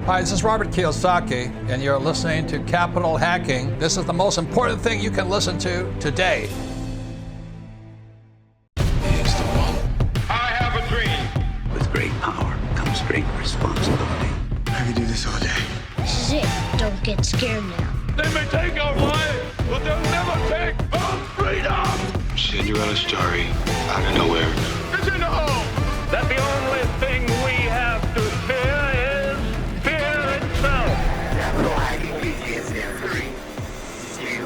Hi, this is Robert Kiyosaki, and you're listening to Capital Hacking. This is the most important thing you can listen to today. He's the one. I have a dream. With great power comes great responsibility. I could do this all day. This is it. Don't get scared now. They may take our lives, but they'll never take our freedom. Cinderella's story out of nowhere. It's in the hole. That the only thing we have to fear is fear itself. Capital Hacking begins in 3, 2,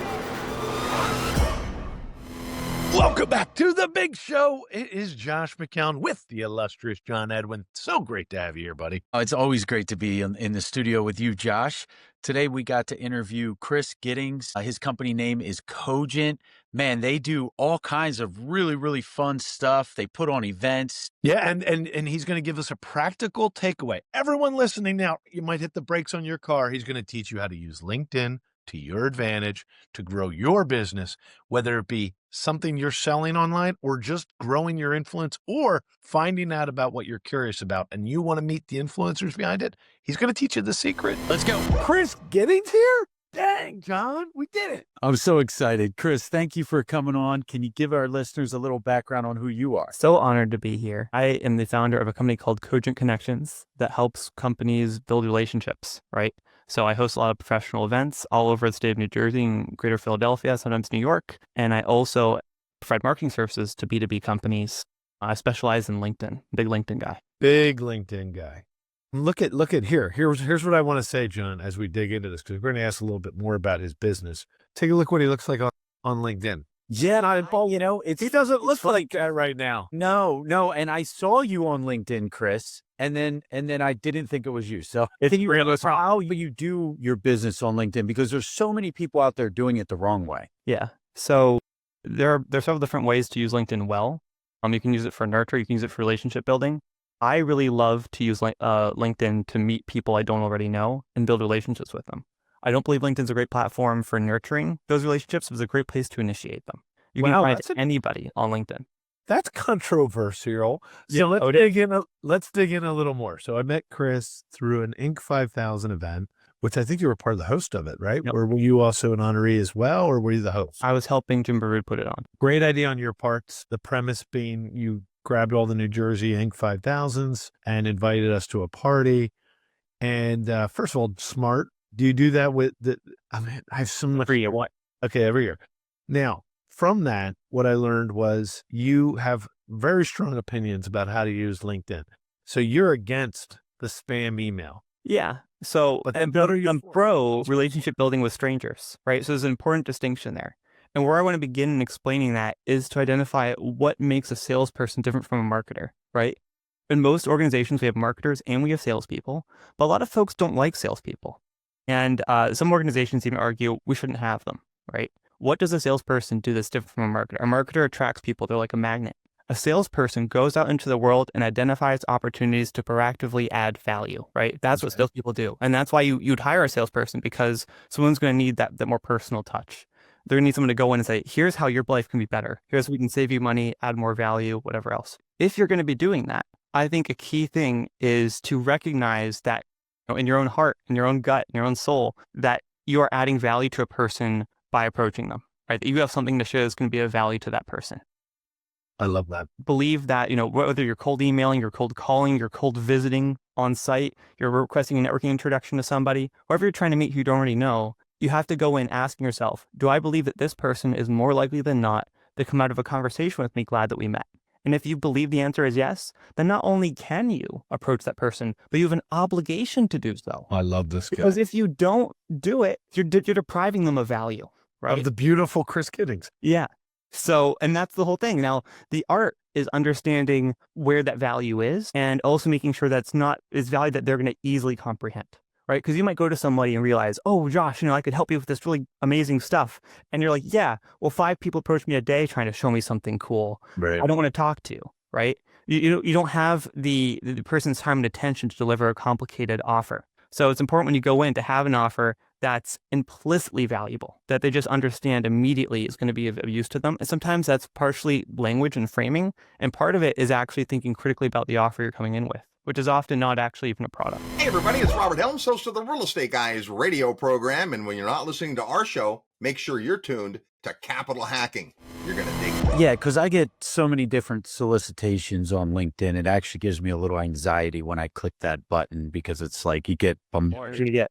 1. Welcome back to the big show. It is Josh McCown with the illustrious John Edwin. So great to have you here, buddy. Oh, it's always great to be in the studio with you, Josh. Today, we got to interview Chris Gittings. His company name is Cogent. Man, they do all kinds of really, really fun stuff. They put on events. Yeah, and he's going to give us a practical takeaway. Everyone listening now, you might hit the brakes on your car. He's going to teach you how to use LinkedIn to your advantage to grow your business, whether it be something you're selling online or just growing your influence or finding out about what you're curious about and you want to meet the influencers behind it. He's going to teach you the secret. Let's go. Chris Gittings here? Dang, John, we did it. I'm so excited. Chris, thank you for coming on. Can you give our listeners a little background on who you are? So honored to be here. I am the founder of a company called Cogent Connections that helps companies build relationships, right? So I host a lot of professional events all over the state of New Jersey and greater Philadelphia, sometimes New York. And I also provide marketing services to B2B companies. I specialize in LinkedIn, big LinkedIn guy. Big LinkedIn guy. Look at here. Here's what I want to say, John, as we dig into this, because we're going to ask a little bit more about his business. Take a look what he looks like on LinkedIn. Yeah, He doesn't look like that right now. No. And I saw you on LinkedIn, Chris, and then I didn't think it was you. So I think how you do your business on LinkedIn, because there's so many people out there doing it the wrong way. Yeah. So there are several different ways to use LinkedIn well. You can use it for nurture. You can use it for relationship building. I really love to use LinkedIn to meet people I don't already know and build relationships with them. I don't believe LinkedIn's a great platform for nurturing those relationships. It's a great place to initiate them. You can find anybody on LinkedIn. That's controversial. So let's dig in a little more. So I met Chris through an Inc. 5000 event, which I think you were part of the host of it, right? Yep. Or were you also an honoree as well, or were you the host? I was helping Jim Baroud put it on. Great idea on your parts. The premise being you grabbed all the New Jersey Inc. 5000s and invited us to a party. And first of all, smart. Do you do that with I have so much. Every year. What? Okay, every year. Now, from that, what I learned was you have very strong opinions about how to use LinkedIn. So you're against the spam email. Yeah. So I'm pro relationship building with strangers, right? So there's an important distinction there. And where I want to begin in explaining that is to identify what makes a salesperson different from a marketer, right? In most organizations, we have marketers and we have salespeople, but a lot of folks don't like salespeople. And some organizations even argue we shouldn't have them, right? What does a salesperson do that's different from a marketer? A marketer attracts people. They're like a magnet. A salesperson goes out into the world and identifies opportunities to proactively add value, right? That's what salespeople do. And that's why you'd hire a salesperson, because someone's going to need that more personal touch. They're going to need someone to go in and say, here's how your life can be better. Here's how we can save you money, add more value, whatever else. If you're going to be doing that, I think a key thing is to recognize that in your own heart, in your own gut, in your own soul, that you are adding value to a person by approaching them, right? That you have something to share that's going to be of value to that person. I love that. Believe that, whether you're cold emailing, you're cold calling, you're cold visiting on site, you're requesting a networking introduction to somebody, whoever you're trying to meet who you don't already know, you have to go in asking yourself, do I believe that this person is more likely than not to come out of a conversation with me glad that we met? And if you believe the answer is yes, then not only can you approach that person, but you have an obligation to do so. I love this guy. Because if you don't do it, you're depriving them of value, right? Of the beautiful Chris Gittings. Yeah. So, and that's the whole thing. Now, the art is understanding where that value is and also making sure that's value that they're going to easily comprehend. Right? Because you might go to somebody and realize, oh, Josh, I could help you with this really amazing stuff. And you're like, yeah, well, 5 people approach me a day trying to show me something cool. Right. I don't want to talk to, right? You don't have the person's time and attention to deliver a complicated offer. So it's important when you go in to have an offer that's implicitly valuable, that they just understand immediately is going to be of use to them. And sometimes that's partially language and framing. And part of it is actually thinking critically about the offer you're coming in with. which is often not actually even a product. Hey everybody, it's Robert Helms, host of the Real Estate Guys radio program. And when you're not listening to our show, make sure you're tuned to Capital Hacking. You're going to dig it. Yeah, because I get so many different solicitations on LinkedIn. It actually gives me a little anxiety when I click that button because it's like you get bombarded. Yeah.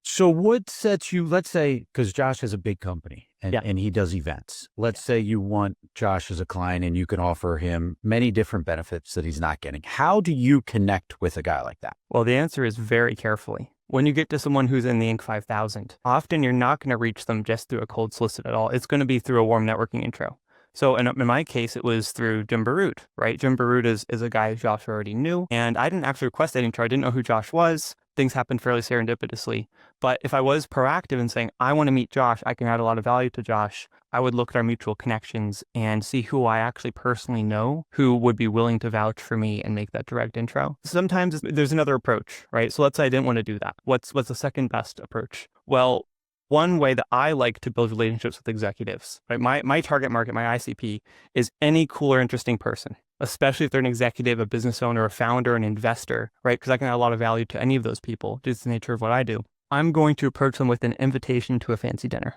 So what sets you, let's say, because Josh has a big company and he does events. Let's say you want Josh as a client and you can offer him many different benefits that he's not getting. How do you connect with a guy like that? Well, the answer is very carefully. When you get to someone who's in the Inc. 5000, often you're not going to reach them just through a cold solicit at all. It's going to be through a warm networking intro. So in my case, it was through Jim Barut, right? Jim Barut is a guy Josh already knew. And I didn't actually request that intro. I didn't know who Josh was. Things happened fairly serendipitously. But if I was proactive in saying, I want to meet Josh, I can add a lot of value to Josh, I would look at our mutual connections and see who I actually personally know who would be willing to vouch for me and make that direct intro. Sometimes there's another approach, right? So let's say I didn't want to do that. What's the second best approach? Well, one way that I like to build relationships with executives, right? My target market, my ICP, is any cool or interesting person, especially if they're an executive, a business owner, a founder, an investor, right? Because I can add a lot of value to any of those people, due to the nature of what I do. I'm going to approach them with an invitation to a fancy dinner.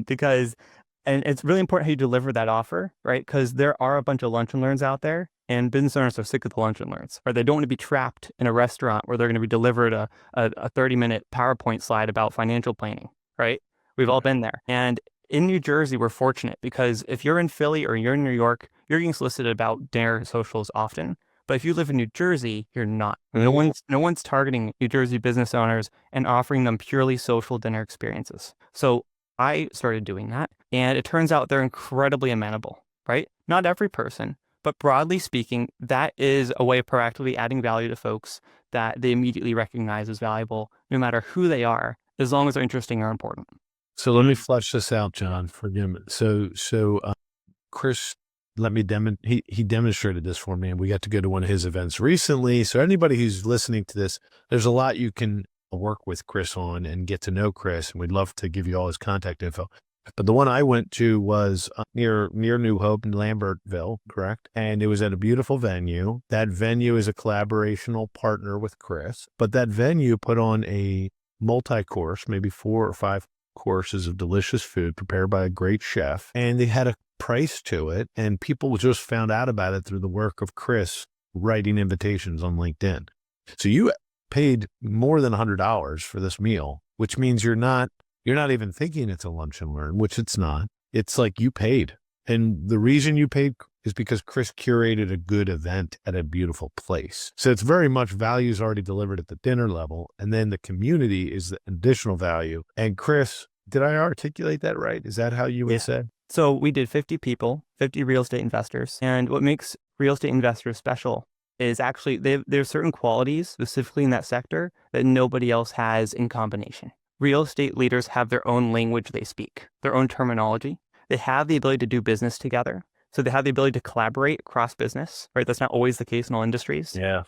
Because, and it's really important how you deliver that offer, right? Because there are a bunch of lunch and learns out there, and business owners are sick of the lunch and learns, or they don't want to be trapped in a restaurant where they're going to be delivered a 30-minute PowerPoint slide about financial planning, right? We've all been there. And in New Jersey, we're fortunate because if you're in Philly or you're in New York, you're getting solicited about dinner socials often. But if you live in New Jersey, you're not. No one's targeting New Jersey business owners and offering them purely social dinner experiences. So I started doing that, and it turns out they're incredibly amenable, right? Not every person, but broadly speaking, that is a way of proactively adding value to folks that they immediately recognize as valuable, no matter who they are, as long as they're interesting or important. So let me flesh this out, John. Forgive me. So Chris, he demonstrated this for me, and we got to go to one of his events recently. So anybody who's listening to this, there's a lot you can work with Chris on and get to know Chris, and we'd love to give you all his contact info. But the one I went to was near New Hope in Lambertville, correct? And it was at a beautiful venue. That venue is a collaborational partner with Chris, but that venue put on a multi-course, maybe 4 or 5 courses of delicious food prepared by a great chef. And they had a price to it, and people just found out about it through the work of Chris writing invitations on LinkedIn. So you paid more than $100 for this meal, which means you're not even thinking it's a lunch and learn, which it's not. It's like you paid. And the reason you paid is because Chris curated a good event at a beautiful place. So it's very much values already delivered at the dinner level. And then the community is the additional value. And Chris, did I articulate that right? Is that how you would say? So we did 50 people, 50 real estate investors. And what makes real estate investors special is actually there's certain qualities specifically in that sector that nobody else has in combination. Real estate leaders have their own language they speak, their own terminology. They have the ability to do business together. So they have the ability to collaborate across business, right? That's not always the case in all industries. Yeah.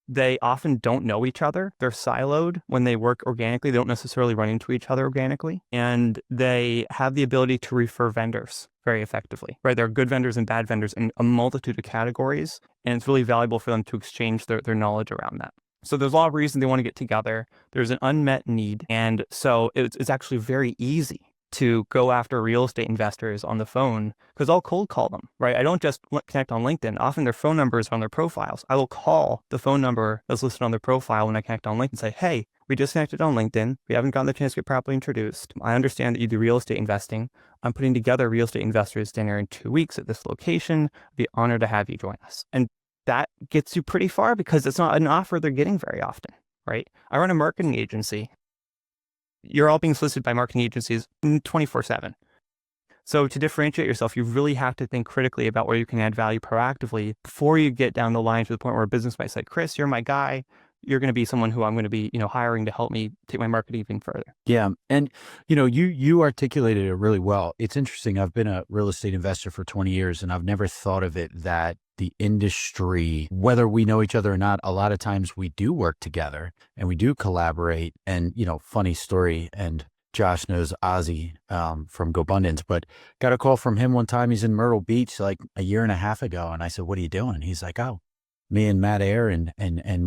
They often don't know each other. They're siloed when they work organically. They don't necessarily run into each other organically. And they have the ability to refer vendors very effectively, right? There are good vendors and bad vendors in a multitude of categories. And it's really valuable for them to exchange their knowledge around that. So there's a lot of reasons they want to get together. There's an unmet need. And so it's actually very easy to go after real estate investors on the phone because I'll cold call them, right? I don't just connect on LinkedIn. Often their phone numbers are on their profiles. I will call the phone number that's listed on their profile when I connect on LinkedIn and say, hey, we just connected on LinkedIn. We haven't gotten the chance to get properly introduced. I understand that you do real estate investing. I'm putting together a real estate investors dinner in 2 weeks at this location. I'd be honored to have you join us. And that gets you pretty far because it's not an offer they're getting very often, right? I run a marketing agency. You're all being solicited by marketing agencies 24/7. So to differentiate yourself, you really have to think critically about where you can add value proactively before you get down the line to the point where a business might say, Chris, you're my guy. You're going to be someone who I'm going to be, hiring to help me take my marketing even further. Yeah. And, you articulated it really well. It's interesting. I've been a real estate investor for 20 years, and I've never thought of it that the industry, whether we know each other or not, a lot of times we do work together and we do collaborate. And, funny story, and Josh knows Ozzy from GoBundance, but got a call from him one time. He's in Myrtle Beach like a year and a half ago. And I said, what are you doing? And he's like, oh, me and Matt Ayer and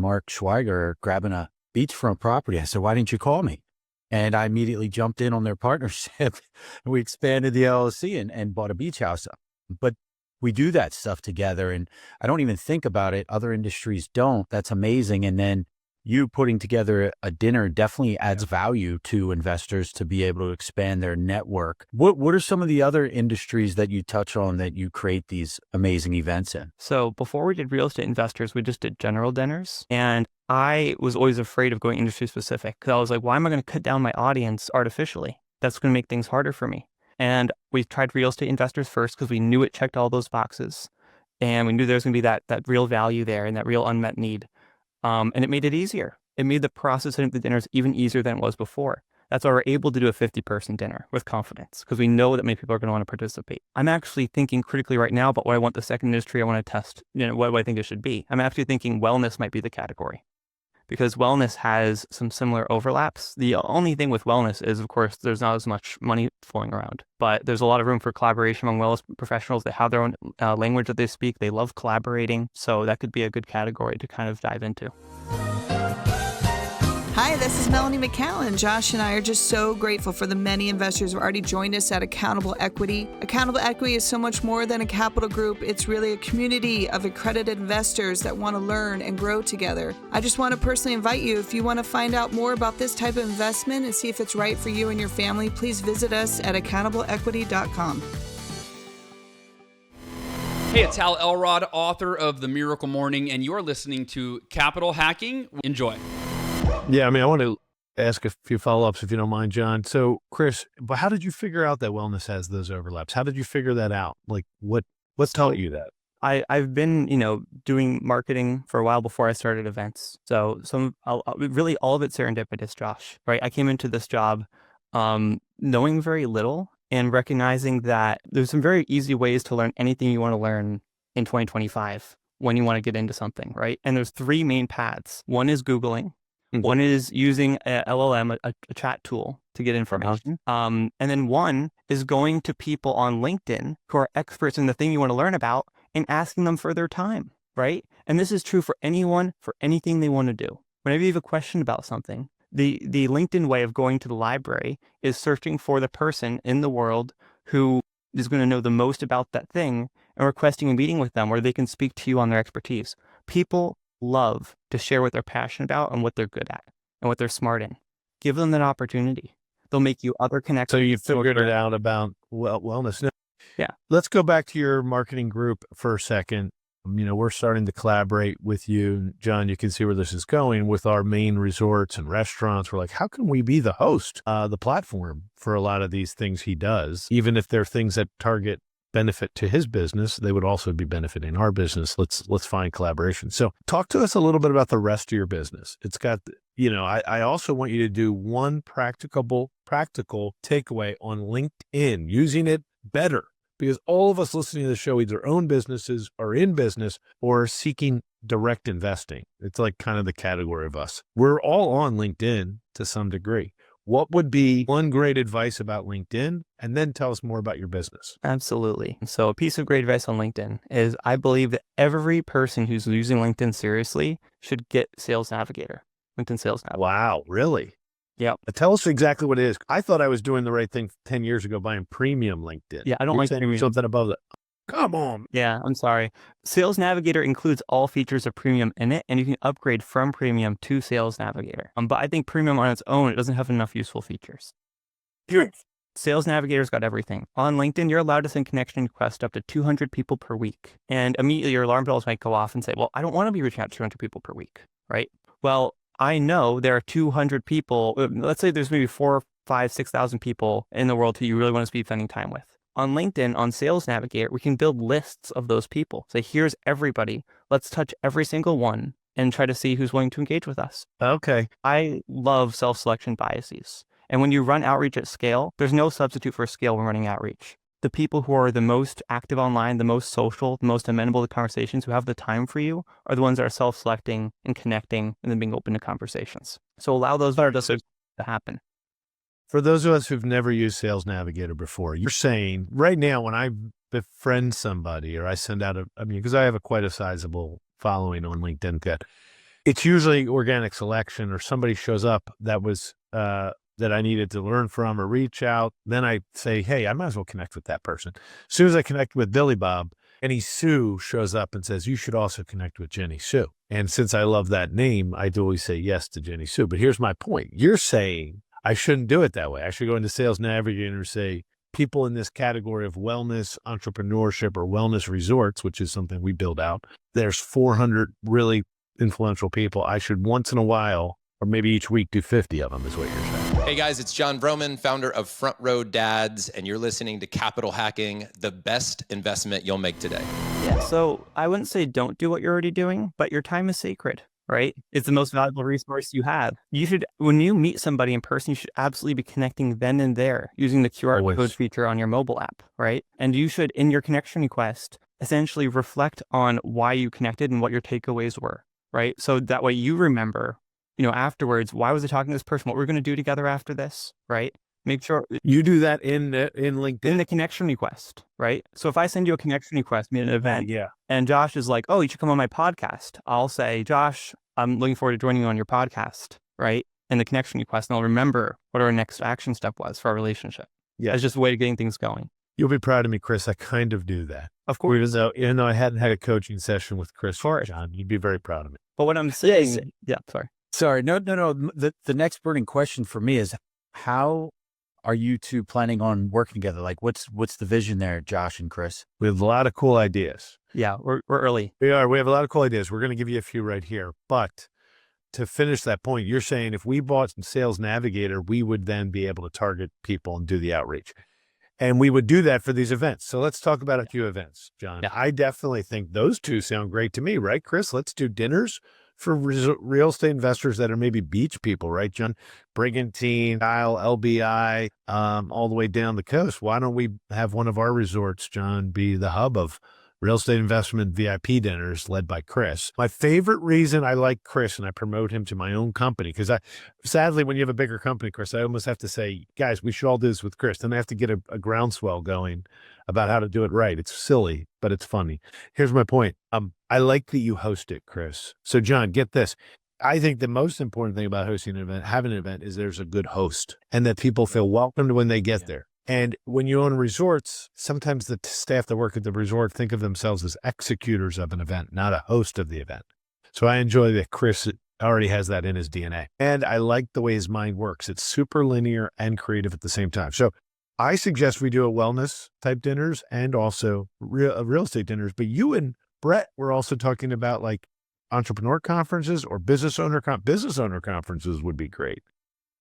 Mark Schweiger are grabbing a beachfront property. I said, why didn't you call me? And I immediately jumped in on their partnership and we expanded the LLC and bought a beach house. But we do that stuff together and I don't even think about it. Other industries don't. That's amazing. And then you putting together a dinner definitely adds value to investors to be able to expand their network. What are some of the other industries that you touch on that you create these amazing events in? So before we did real estate investors, we just did general dinners. And I was always afraid of going industry specific because I was like, why am I going to cut down my audience artificially? That's going to make things harder for me. And we tried real estate investors first because we knew it checked all those boxes. And we knew there was going to be that real value there and that real unmet need. And it made it easier. It made the process of the dinners even easier than it was before. That's why we're able to do a 50-person dinner with confidence because we know that many people are going to want to participate. I'm actually thinking critically right now about what I want the second industry I want to test. What do I think it should be? I'm actually thinking wellness might be the category because wellness has some similar overlaps. The only thing with wellness is, of course, there's not as much money flowing around, but there's a lot of room for collaboration among wellness professionals. They have their own language that they speak. They love collaborating. So that could be a good category to kind of dive into. Hi, this is Melanie McCallan. Josh and I are just so grateful for the many investors who have already joined us at Accountable Equity. Accountable Equity is so much more than a capital group. It's really a community of accredited investors that want to learn and grow together. I just want to personally invite you, if you want to find out more about this type of investment and see if it's right for you and your family, please visit us at accountableequity.com. Hey, it's Hal Elrod, author of The Miracle Morning, and you're listening to Capital Hacking. Enjoy. Yeah, I mean, I want to ask a few follow-ups if you don't mind, John. So, Chris, but how did you figure out that wellness has those overlaps? How did you figure that out? Like, what's taught you that? I've been, doing marketing for a while before I started events. So really all of it's serendipitous, Josh, right? I came into this job knowing very little and recognizing that there's some very easy ways to learn anything you want to learn in 2025 when you want to get into something, right? And there's three main paths. One is Googling. One is using a LLM, a chat tool to get information. And then one is going to people on LinkedIn who are experts in the thing you want to learn about and asking them for their time, right? And this is true for anyone, for anything they want to do. Whenever you have a question about something, the LinkedIn way of going to the library is searching for the person in the world who is going to know the most about that thing and requesting a meeting with them where they can speak to you on their expertise. People love to share what they're passionate about and what they're good at and what they're smart in. Give them that opportunity. They'll make you other connections. So you figured it out about wellness. Now, yeah. Let's go back to your marketing group for a second. We're starting to collaborate with you, John. You can see where this is going with our main resorts and restaurants. We're like, how can we be the host, the platform for a lot of these things he does, even if they're things that target benefit to his business, they would also be benefiting our business. Let's find collaboration. So talk to us a little bit about the rest of your business. It's got, I also want you to do one practical takeaway on LinkedIn, using it better, because all of us listening to the show either own businesses, are in business, or are seeking direct investing. It's like kind of the category of us. We're all on LinkedIn to some degree. What would be one great advice about LinkedIn? And then tell us more about your business. Absolutely. So a piece of great advice on LinkedIn is I believe that every person who's using LinkedIn seriously should get Sales Navigator, LinkedIn Sales Navigator. Wow, really? Yeah. Tell us exactly what it is. I thought I was doing the right thing 10 years ago buying premium LinkedIn. Yeah, I don't like premium. Something above that. Come on. Yeah, I'm sorry. Sales Navigator includes all features of premium in it, and you can upgrade from premium to Sales Navigator. But I think premium on its own, it doesn't have enough useful features. Sales Navigator's got everything. On LinkedIn, you're allowed to send connection requests up to 200 people per week. And immediately your alarm bells might go off and say, well, I don't want to be reaching out to 200 people per week, right? Well, I know there are 200 people. Let's say there's maybe 4,000, 5,000, 6,000 people in the world who you really want to be spending time with. On LinkedIn, on Sales Navigator, we can build lists of those people. Say, here's everybody. Let's touch every single one and try to see who's willing to engage with us. Okay. I love self-selection biases. And when you run outreach at scale, there's no substitute for scale when running outreach. The people who are the most active online, the most social, the most amenable to conversations, who have the time for you, are the ones that are self-selecting and connecting and then being open to conversations. So allow those to happen. For those of us who've never used Sales Navigator before, you're saying right now when I befriend somebody or I send out because I have quite a sizable following on LinkedIn, it's usually organic selection or somebody shows up that was that I needed to learn from or reach out. Then I say, hey, I might as well connect with that person. As soon as I connect with Billy Bob, Jenny Sue shows up and says, you should also connect with Jenny Sue. And since I love that name, I do always say yes to Jenny Sue. But here's my point. You're saying I shouldn't do it that way. I should go into Sales Navigator and say, people in this category of wellness, entrepreneurship, or wellness resorts, which is something we build out, there's 400 really influential people. I should once in a while, or maybe each week, do 50 of them is what you're saying. Hey guys, it's John Vroman, founder of Front Row Dads, and you're listening to Capital Hacking, the best investment you'll make today. Yeah, so I wouldn't say don't do what you're already doing, but your time is sacred, right? It's the most valuable resource you have. You should, when you meet somebody in person, you should absolutely be connecting then and there using the QR code feature on your mobile app, right? And you should, in your connection request, essentially reflect on why you connected and what your takeaways were, right? So that way you remember, afterwards, why was I talking to this person? What we're going to do together after this, right? Make sure you do that in LinkedIn, in the connection request, right? So if I send you a connection request, an event, and Josh is like, oh, you should come on my podcast. I'll say, Josh, I'm looking forward to joining you on your podcast, right? In the connection request, and I'll remember what our next action step was for our relationship. Yeah, it's just a way of getting things going. You'll be proud of me, Chris. I kind of do that. Of course. Even though I hadn't had a coaching session with Chris or John, you'd be very proud of me. But what I'm saying, Sorry. No. The next burning question for me is, how are you two planning on working together? Like, what's the vision there, Josh and Chris? We have a lot of cool ideas. Yeah, we're early. We are. We have a lot of cool ideas. We're going to give you a few right here. But to finish that point, you're saying if we bought Sales Navigator, we would then be able to target people and do the outreach. And we would do that for these events. So let's talk about a few events, John. Yeah. I definitely think those two sound great to me, right, Chris? Let's do dinners for real estate investors that are maybe beach people, right, John? Brigantine, Isle, LBI, all the way down the coast. Why don't we have one of our resorts, John, be the hub of real estate investment VIP dinners led by Chris? My favorite reason I like Chris and I promote him to my own company, because sadly, when you have a bigger company, Chris, I almost have to say, guys, we should all do this with Chris. Then I have to get a groundswell going about how to do it right. It's silly, but it's funny. Here's my point. I like that you host it, Chris. So John, get this. I think the most important thing about hosting an event, having an event, is there's a good host and that people feel welcomed when they get there. And when you own resorts, sometimes the staff that work at the resort think of themselves as executors of an event, not a host of the event. So I enjoy that Chris already has that in his DNA. And I like the way his mind works. It's super linear and creative at the same time. So I suggest we do a wellness type dinners and also real estate dinners. But you and Brett were also talking about like entrepreneur conferences or business owner conferences would be great.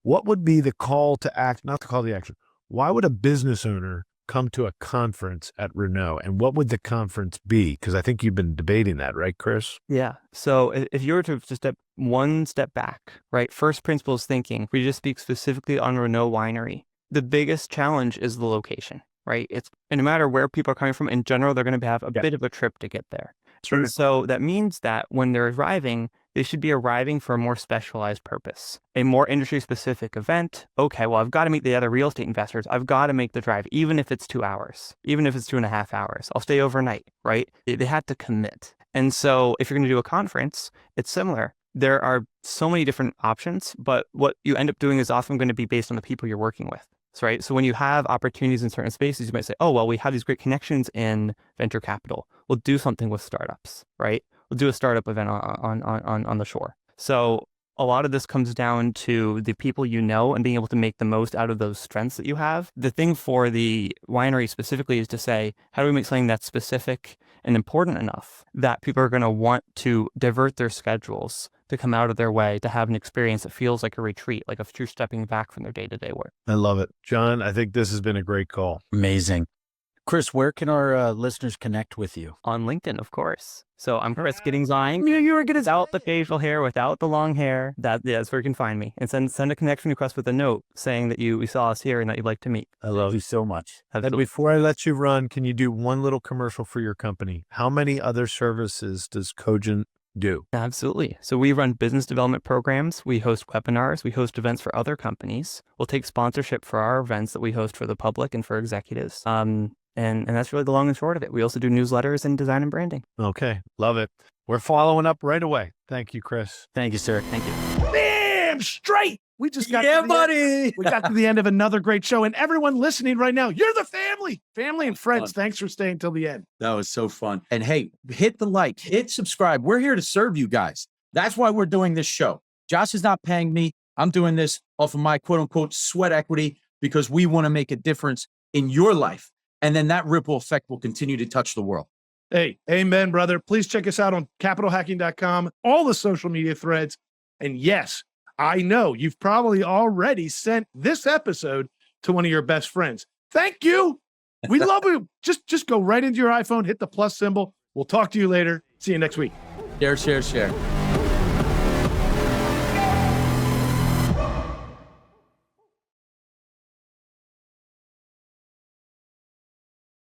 What would be the call to act, not the call to action? Why would a business owner come to a conference at Renault? And what would the conference be? Because I think you've been debating that, right, Chris? Yeah. So if you were to just step one step back, right? First principles thinking, if we just speak specifically on Renault Winery, the biggest challenge is the location, right? And no matter where people are coming from, in general, they're going to have a bit of a trip to get there. Sure. And so that means that when they're arriving, they should be arriving for a more specialized purpose, a more industry-specific event. Okay, well, I've got to meet the other real estate investors. I've got to make the drive, even if it's 2 hours, even if it's 2.5 hours. I'll stay overnight, right? They had to commit. And so if you're going to do a conference, it's similar. There are so many different options, but what you end up doing is often going to be based on the people you're working with. Right. So when you have opportunities in certain spaces, you might say, oh, well, we have these great connections in venture capital. We'll do something with startups, right? We'll do a startup event on the shore. So a lot of this comes down to the people you know and being able to make the most out of those strengths that you have. The thing for the winery specifically is to say, how do we make something that's specific and important enough that people are going to want to divert their schedules to come out of their way to have an experience that feels like a retreat, like a true stepping back from their day-to-day work. I love it. John, I think this has been a great call. Amazing. Chris, where can our listeners connect with you? On LinkedIn, of course. So I'm Chris Gittings. You were good without the facial hair, without the long hair. That's where you can find me. And send a connection request with a note saying that we saw us here and that you'd like to meet. I love you so much. And before I let you run, can you do one little commercial for your company? How many other services does Cogent do. Absolutely. So we run business development programs. We host webinars. We host events for other companies. We'll take sponsorship for our events that we host for the public and for executives. And that's really the long and short of it. We also do newsletters and design and branding. Okay. Love it. We're following up right away. Thank you, Chris. Thank you, sir. Thank you. Damn straight. We just got buddy. We got to the end of another great show. And everyone listening right now, you're the family and friends. Thanks for staying till the end. That was so fun. And hey, hit the like, hit subscribe. We're here to serve you guys. That's why we're doing this show. Josh is not paying me. I'm doing this off of my quote unquote sweat equity because we want to make a difference in your life. And then that ripple effect will continue to touch the world. Hey, amen, brother. Please check us out on capitalhacking.com, all the social media threads. And yes, I know you've probably already sent this episode to one of your best friends. Thank you. We love you. Just go right into your iPhone, hit the plus symbol. We'll talk to you later. See you next week. Share.